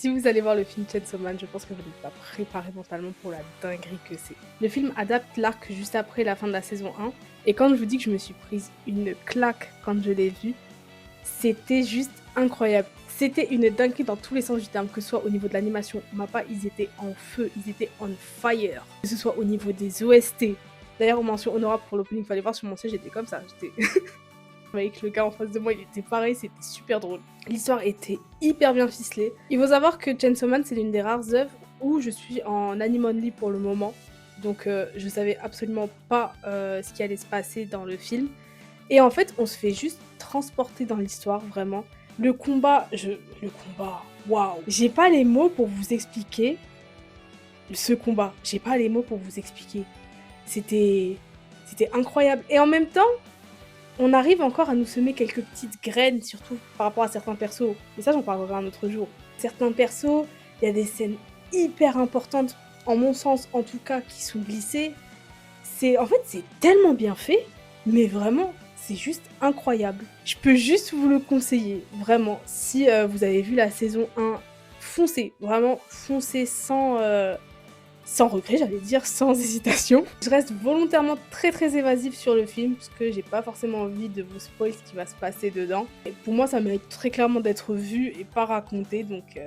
Si vous allez voir le film Chainsaw Man, je pense que vous n'êtes pas préparé mentalement pour la dinguerie que c'est. Le film adapte l'arc juste après la fin de la saison 1, et quand je vous dis que je me suis prise une claque quand je l'ai vu, c'était juste incroyable. C'était une dinguerie dans tous les sens du terme, que ce soit au niveau de l'animation. Mappa, ils étaient en feu, ils étaient on fire. Que ce soit au niveau des OST. D'ailleurs, mention honorable pour l'opening, fallait voir sur mon siège, j'étais comme ça. J'étais avec le gars en face de moi, il était pareil, c'était super drôle. L'histoire était hyper bien ficelée. Il faut savoir que Chainsaw Man, c'est l'une des rares œuvres où je suis en anime only pour le moment. Donc je savais absolument pas ce qui allait se passer dans le film. Et en fait, on se fait juste transporter dans l'histoire, vraiment. Le combat, waouh! J'ai pas les mots pour vous expliquer ce combat. J'ai pas les mots pour vous expliquer. C'était incroyable. Et en même temps, on arrive encore à nous semer quelques petites graines, surtout par rapport à certains persos. Mais ça, j'en parlerai un autre jour. Certains persos, il y a des scènes hyper importantes, en mon sens en tout cas, qui sont glissées. En fait, c'est tellement bien fait, mais vraiment, c'est juste incroyable. Je peux juste vous le conseiller, vraiment. Si vous avez vu la saison 1, foncez, vraiment, foncez sans regret, j'allais dire, sans hésitation. Je reste volontairement très évasive sur le film, parce que j'ai pas forcément envie de vous spoiler ce qui va se passer dedans. Et pour moi, ça mérite très clairement d'être vu et pas raconté, donc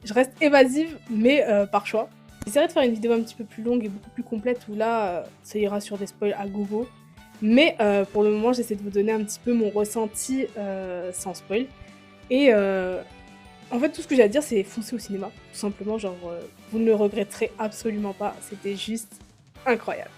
je reste évasive, mais par choix. J'essaierai de faire une vidéo un petit peu plus longue et beaucoup plus complète, où là, ça ira sur des spoils à gogo. Mais pour le moment, j'essaie de vous donner un petit peu mon ressenti sans spoil. Et en fait, tout ce que j'ai à dire, c'est foncer au cinéma. Tout simplement, genre, vous ne le regretterez absolument pas. C'était juste incroyable.